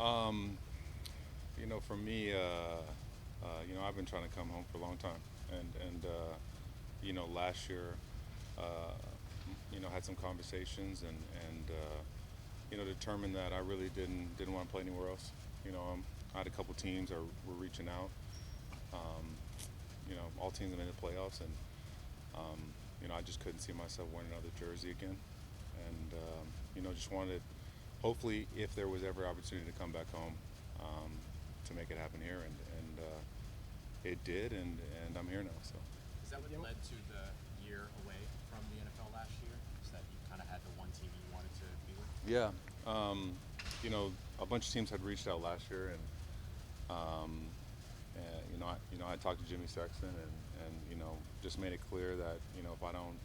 Um, for me, I've been trying to come home for a long time, and last year, uh, had some conversations and determined that I really didn't want to play anywhere else. I had a couple teams that were reaching out. Um, all teams that made the playoffs, and I just couldn't see myself wearing another jersey again, and just wanted, hopefully, if there was ever opportunity to come back home, to make it happen here, and it did, and I'm here now. So. Is that what led to the year away from the NFL last year? Is that you kind of had the one team you wanted to be with? Yeah, a bunch of teams had reached out last year, um, I talked to Jimmy Sexton, and just made it clear that if I don't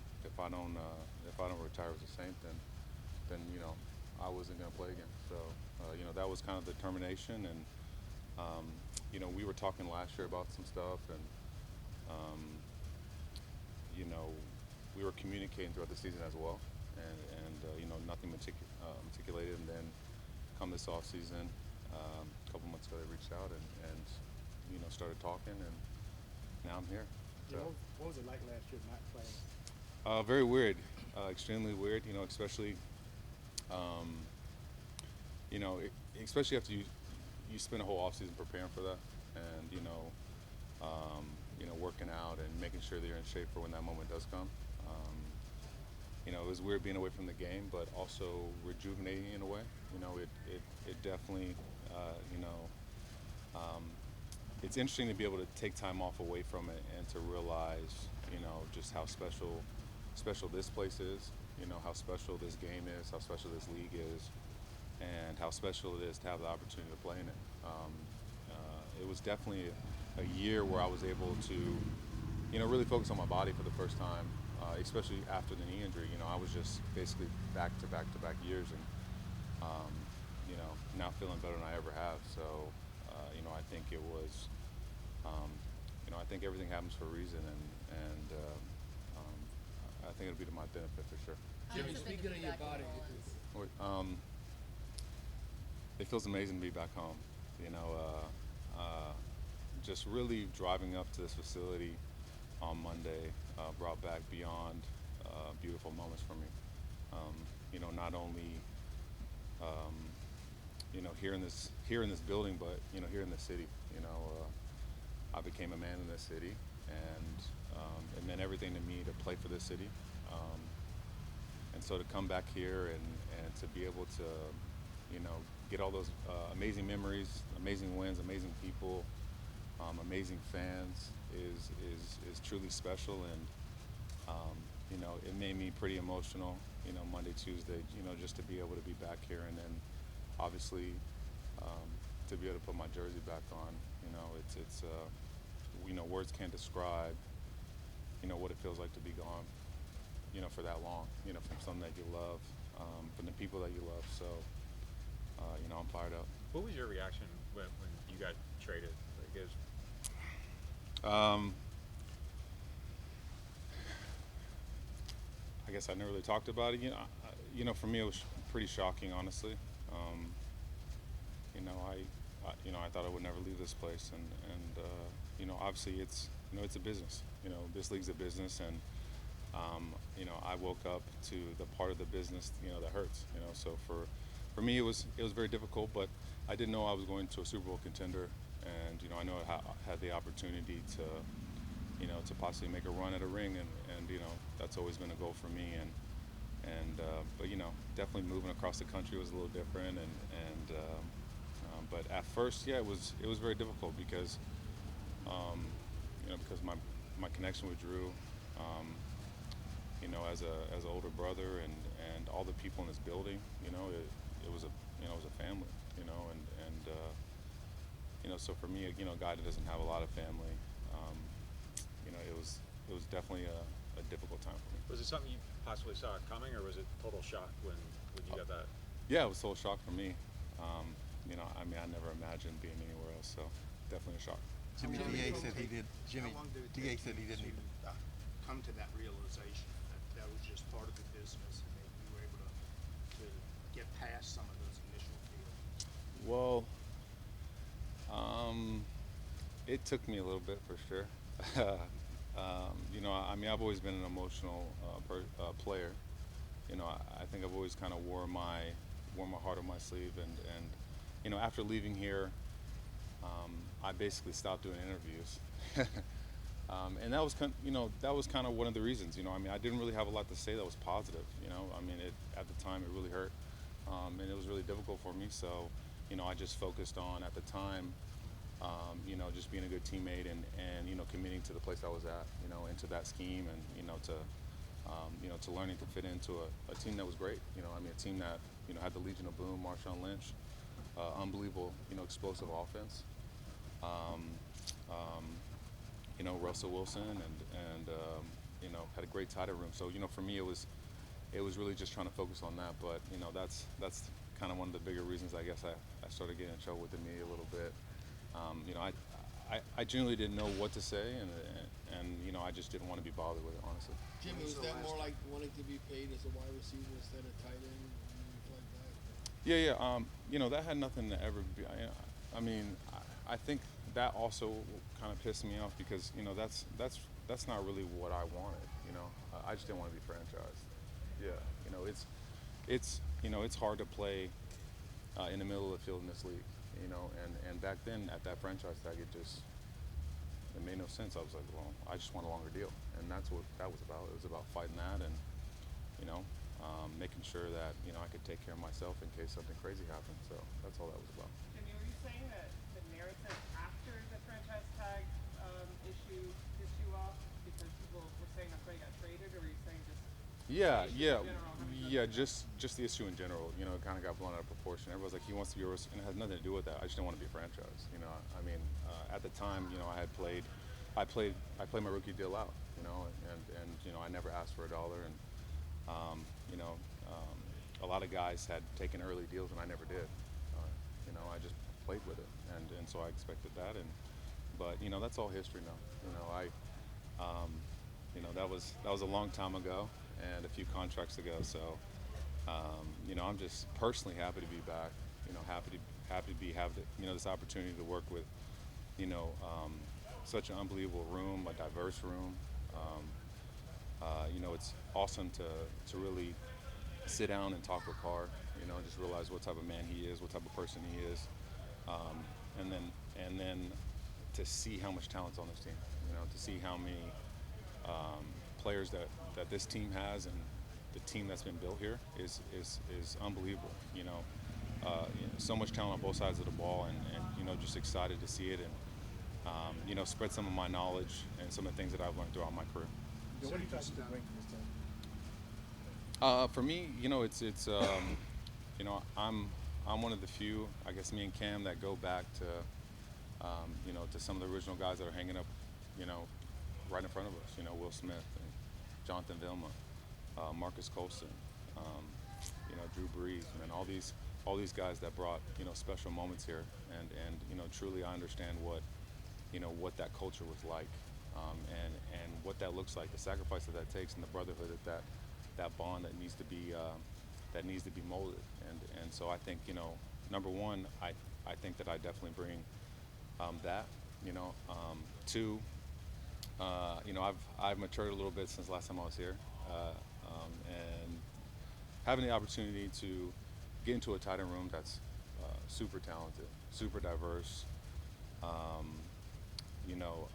retire as a Saint, then I wasn't going to play again. So that was kind of the determination, and we were talking last year about some stuff, and um, we were communicating throughout the season as well, and nothing articulated, and then come this off season, a couple months ago they reached out and started talking, and now I'm here. Yeah, what was it like last year not playing? Very weird, extremely weird. Especially, um, especially after you spend a whole off season preparing for that, and working out and making sure that you're in shape for when that moment does come. It was weird being away from the game, but also rejuvenating in a way. It definitely, um, it's interesting to be able to take time off away from it and to realize, just how special this place is. How special this game is, how special this league is, and how special it is to have the opportunity to play in it. It was definitely a year where I was able to, really focus on my body for the first time, especially after the knee injury. I was just basically back to back to back years, and now feeling better than I ever have. So, I think it was, I think everything happens for a reason, and I think it'll be to my benefit for sure. Jimmy, speaking of your body, It feels amazing to be back home. Just really driving up to this facility on Monday brought back beyond beautiful moments for me. Not only here in this building, but here in the city. I became a man in this city, and it meant everything to me to play for this city. And so to come back here and to be able to, get all those amazing memories, amazing wins, amazing people, amazing fans is truly special, and it made me pretty emotional. Monday, Tuesday, just to be able to be back here, and then obviously to be able to put my jersey back on. It's words can't describe what it feels like to be gone for that long, from something that you love, from the people that you love. So I'm fired up. What was your reaction when you got traded? I guess I never really talked about it. For me it was pretty shocking, honestly. I thought I would never leave this place, and obviously it's a business. This league's a business, and I woke up to the part of the business that hurts. So for me it was very difficult, but I didn't know I was going to a Super Bowl contender, and I know I had the opportunity to possibly make a run at a ring, and that's always been a goal for me, but definitely moving across the country was a little different, but at first, yeah, it was very difficult because because my connection with Drew, as an older brother, and all the people in this building, it was a family, so for me, a guy that doesn't have a lot of family, it was definitely a difficult time for me. Was it something you possibly saw coming, or was it total shock when you got that? Yeah, it was total shock for me. I never imagined being anywhere else, so definitely a shock. Jimmy DA said he did. Jimmy How long did it DA take said he you didn't even. to come to that realization that was just part of the business, and that you were able to get past some of those initial feelings? Well, it took me a little bit for sure. You know, I mean, I've always been an emotional player. You know, I think I've always kind of wore my heart on my sleeve, and you know, after leaving here, I basically stopped doing interviews. And that was you know, that was kind of one of the reasons. You know, I mean, I didn't really have a lot to say that was positive. You know, I mean, at the time it really hurt, and it was really difficult for me. So, you know, I just focused on at the time, you know, just being a good teammate and you know, committing to the place I was at. You know, into that scheme, and you know, to learning to fit into a team that was great. You know, I mean, a team that, you know, had the Legion of Boom, Marshawn Lynch, unbelievable, you know, explosive offense. Um, um, you know, Russell Wilson, and you know, had a great tight end room. So, you know, for me, it was really just trying to focus on that. But, you know, that's kind of one of the bigger reasons, I guess, I started getting in trouble with the media a little bit. You know, I genuinely didn't know what to say, and you know, I just didn't want to be bothered with it, honestly. Jimmy, was that more like wanting to be paid as a wide receiver instead of tight end, or anything like that? Yeah. You know, that had nothing to ever be. I mean, I think that also kind of pissed me off because, you know, that's not really what I wanted. You know, I just didn't want to be franchised. Yeah. You know, it's you know, it's hard to play in the middle of the field in this league. You know, and back then at that franchise tag, it made no sense. I was like, well, I just want a longer deal, and that's what that was about. It was about fighting that, and you know, making sure that, you know, I could take care of myself in case something crazy happened. So that's all that was about. Jimmy, were you saying that the narrative after the franchise tag issue pissed you off because people were saying that's why you got traded, or were you saying just Yeah, the issue yeah, in general, having yeah. nothing Just the issue in general. You know, it kind of got blown out of proportion. Everyone's like, he wants to be a risk, and it has nothing to do with that. I just didn't want to be franchised. You know, I mean, at the time, you know, I played my rookie deal out. You know, and you know, I never asked for a dollar, and you know, a lot of guys had taken early deals, and I never did. You know, I just played with it, and so I expected that, but you know, that's all history now. You know, you know, that was a long time ago and a few contracts ago. So, you know, I'm just personally happy to be back. You know, happy to have you know, this opportunity to work with, you know, such an unbelievable room, a diverse room. You know, it's awesome to really sit down and talk with Carr. You know, and just realize what type of man he is, what type of person he is, and then to see how much talent's on this team. You know, to see how many players that this team has, and the team that's been built here is unbelievable. You know, so much talent on both sides of the ball, and you know, just excited to see it, and you know, spread some of my knowledge and some of the things that I've learned throughout my career. What do you think to bring this time? For me, you know, it's you know, I'm one of the few, I guess, me and Cam, that go back to you know, to some of the original guys that are hanging up, you know, right in front of us. You know, Will Smith and Jonathan Vilma, Marcus Colston, you know, Drew Brees, and all these guys that brought, you know, special moments here, and you know, truly I understand what, you know, what that culture was like, and what that looks like, the sacrifice that takes, and the brotherhood that bond that needs to be molded, and so I think, you know, number one, I think that I definitely bring that, you know. Two, you know, I've matured a little bit since last time I was here, and having the opportunity to get into a tight end room that's super talented, super diverse, you know,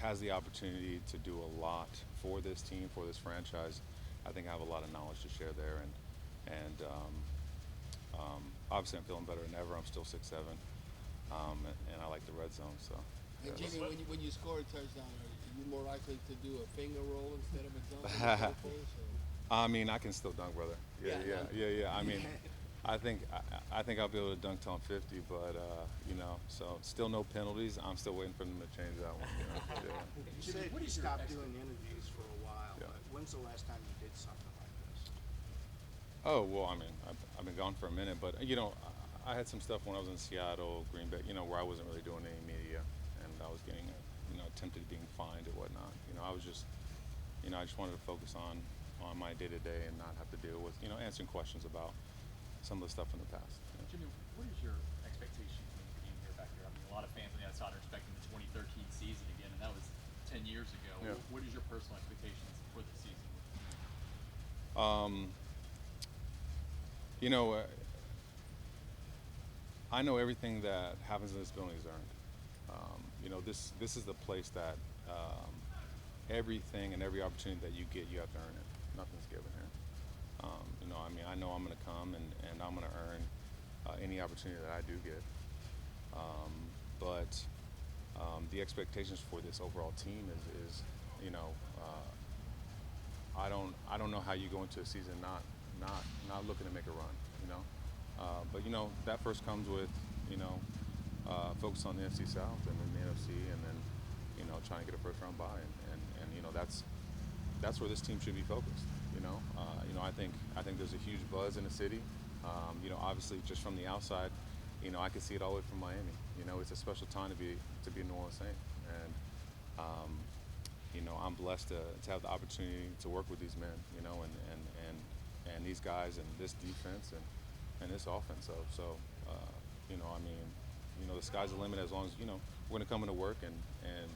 has the opportunity to do a lot for this team, for this franchise. I think I have a lot of knowledge to share there, and obviously I'm feeling better than ever. I'm still 6'7", and I like the red zone. So. And Yeah. Jimmy, when you score a touchdown, are you more likely to do a finger roll instead of a dunk? I mean, I can still dunk, brother. Yeah. I mean, I think I'll be able to dunk till I'm 50, but you know, so still no penalties. I'm still waiting for them to change that one. You know? Yeah. You said you stopped doing interviews for a while. Yeah. But when's the last time you did something like this? Oh well, I mean, I've been gone for a minute, but you know, I had some stuff when I was in Seattle, Green Bay, you know, where I wasn't really doing any media, and I was getting, you know, tempted being fined or whatnot. You know, I was just, you know, I just wanted to focus on my day-to-day and not have to deal with, you know, answering questions about some of the stuff in the past. You know. Jimmy, what is your expectation when you came here back here? I mean, a lot of fans on the outside are expecting the 2013 season again, and that was 10 years ago. Yeah. What is your personal expectations for the season? You know, I know everything that happens in this building is earned. You know, this is the place that everything and every opportunity that you get, you have to earn it. Nothing's given here. You know, I mean, I know I'm going to come and I'm going to earn any opportunity that I do get. But the expectations for this overall team is you know, I don't know how you go into a season not looking to make a run, you know. But you know, that first comes with, you know, focus on the NFC South and then the NFC, and then, you know, trying to get a first round bye, and you know, that's where this team should be focused. You know, I think there's a huge buzz in the city. You know, obviously just from the outside, you know, I can see it all the way from Miami. You know, it's a special time to be a New Orleans Saint, and you know, I'm blessed to have the opportunity to work with these men. You know, and these guys and this defense and this offense. So you know, I mean, you know, the sky's the limit as long as, you know, we're going to come into work and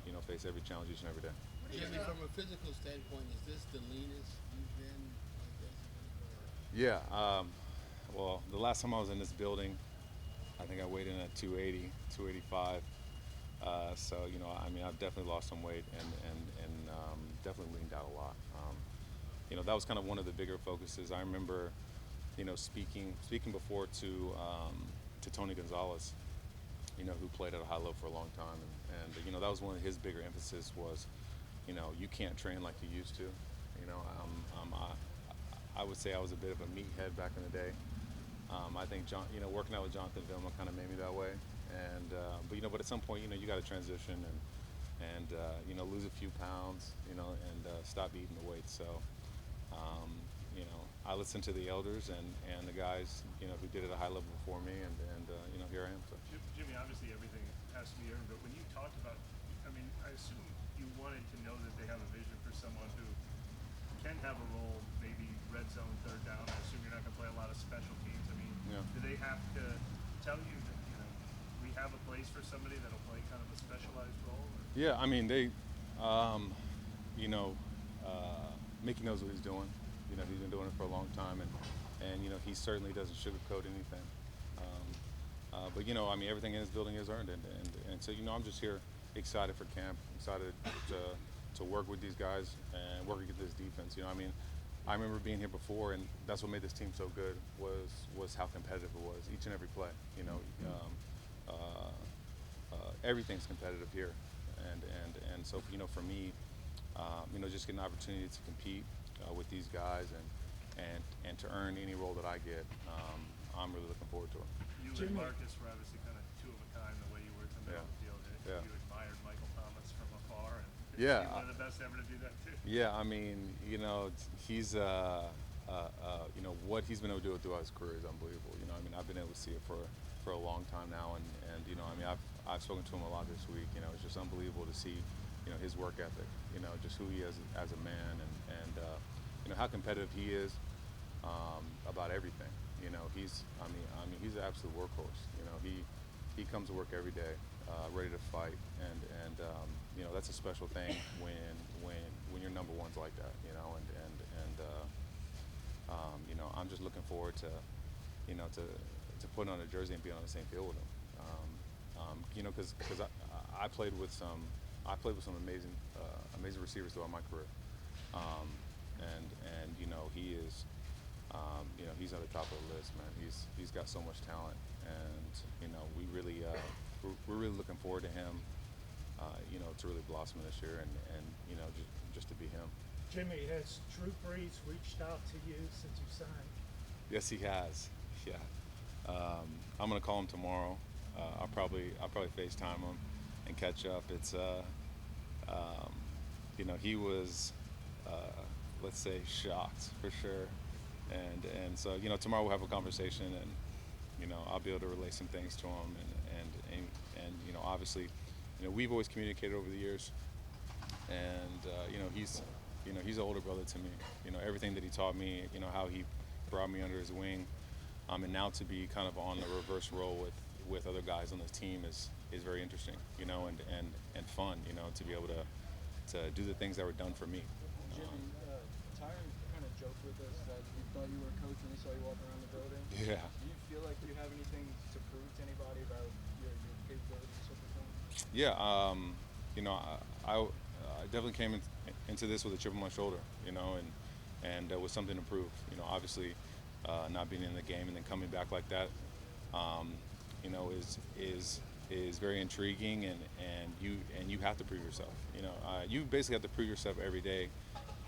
you know, face every challenge each and every day. Jimmy, from a physical standpoint, is this the leanest you've been, like, as a Yeah. Well, the last time I was in this building, I think I weighed in at 280, 285. So, you know, I mean, I've definitely lost some weight and definitely leaned out a lot. You know, that was kind of one of the bigger focuses. I remember, you know, speaking before to Tony Gonzalez, you know, who played at a high level for a long time, and you know, that was one of his bigger emphasis was, you know, you can't train like you used to. You know, I would say I was a bit of a meathead back in the day. I think you know, working out with Jonathan Vilma kind of made me that way, and but you know, but at some point, you know, you got to transition and you know, lose a few pounds, you know, and stop eating the weight. So you know, I listened to the elders and the guys, you know, who did it at a high level before me, and you know, here I am. So. Jimmy, obviously everything has to be earned, but when you talked about, I mean, I assume you wanted to know that they have a vision for someone who can have a role, maybe red zone, third down. I assume you're not going to play a lot of special teams. I mean, Yeah. do they have to tell you that, you know, we have a place for somebody that'll play kind of a specialized role? Or? Yeah, I mean, they, you know, Mickey knows what he's doing. You know, he's been doing it for a long time, and you know, he certainly doesn't sugarcoat anything. But you know, I mean, everything in this building is earned, and so, you know, I'm just here excited for camp, excited to work with these guys and work against this defense. You know, I mean, I remember being here before, and that's what made this team so good was how competitive it was each and every play. You know, everything's competitive here, and so, you know, for me, you know, just getting an opportunity to compete with these guys and to earn any role that I get, I'm really looking forward to it. You and Marcus were obviously kind of two of a kind the way you were in the middle of the field. Yeah. You admired Michael Thomas from afar, and Yeah. he's one of the best ever to do that too. Yeah, I mean, you know, he's you know, what he's been able to do throughout his career is unbelievable. You know, I mean, I've been able to see it for a long time now, and you know, I mean, I've spoken to him a lot this week. You know, it's just unbelievable to see, you know, his work ethic. You know, just who he is as a man, and you know, how competitive he is about everything. You know, he's I mean, he's an absolute workhorse. You know, he comes to work every day, ready to fight, and you know, that's a special thing when your number one's like that. You know, and you know, I'm just looking forward to, you know, to putting on a jersey and being on the same field with him. You know, because I played with some amazing receivers throughout my career, and you know, he is. You know, he's at the top of the list, man. He's got so much talent, and you know, we're really looking forward to him. You know, to really blossom this year, and you know, just to be him. Jimmy, has Drew Brees reached out to you since you signed? Yes, he has. Yeah, I'm gonna call him tomorrow. I'll probably FaceTime him and catch up. It's you know, he was let's say shocked for sure. And so, you know, tomorrow we'll have a conversation, and you know, I'll be able to relay some things to him, and you know, obviously, you know, we've always communicated over the years, and you know, he's an older brother to me. You know, everything that he taught me, you know, how he brought me under his wing, And now to be kind of on the reverse role with other guys on this team is very interesting, you know, and fun, you know, to be able to do the things that were done for me. Jimmy, Tyron kind of joked with us that he thought you were a coach when he saw you walking around the building. Yeah. Do you feel like you have anything to prove to anybody about your capabilities to perform? Yeah, you know, I definitely came into this with a chip on my shoulder, you know, and with something to prove. You know, obviously, not being in the game and then coming back like that, you know, is very intriguing, and you have to prove yourself. You know, you basically have to prove yourself every day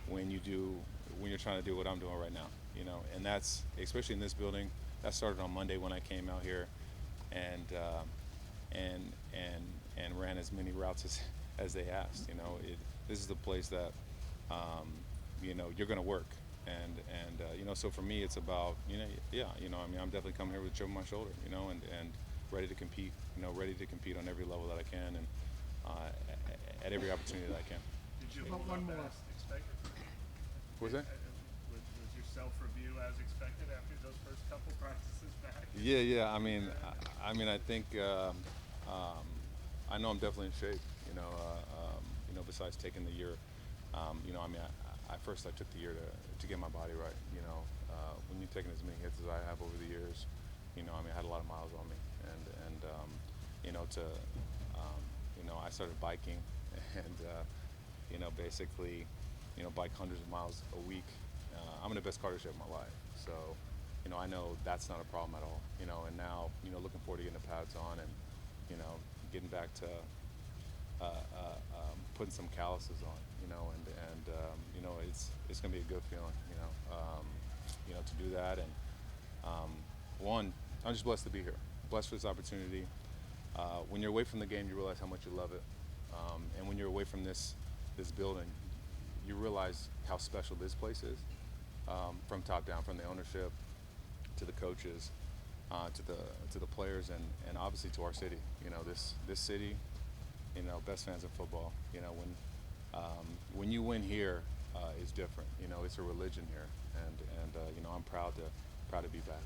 when you're trying to do what I'm doing right now. You know, and that's especially in this building. That started on Monday when I came out here, and ran as many routes as they asked. You know, this is the place that you know, you're going to work, and you know, so for me it's about, you know, yeah, you know, I mean, I'm definitely coming here with a chip on my shoulder, you know, and ready to compete, you know, ready to compete on every level that I can, and at every opportunity that I can. Did you Well, hold one up more. as expected? What was that? Was your self-review as expected after those first couple practices back? Yeah. I mean, I think I know I'm definitely in shape. You know, besides taking the year, you know, I mean, I first took the year to get my body right. You know, when you're taking as many hits as I have over the years, you know, I mean, I had a lot of miles on me, and you know, you know, I started biking, and you know, basically, you know, bike hundreds of miles a week. I'm in the best cardio shape of my life, so you know, I know that's not a problem at all. You know, and now, you know, looking forward to getting the pads on, and you know, getting back to putting some calluses on. You know, and you know, it's gonna be a good feeling. You know, to do that, and one, I'm just blessed to be here, blessed for this opportunity. When you're away from the game, you realize how much you love it, and when you're away from this building, you realize how special this place is, from top down, from the ownership to the coaches, to the players, and obviously to our city. You know, this city, you know, best fans in football. You know, when you win here, it's different. You know, it's a religion here, and you know, I'm proud to be back.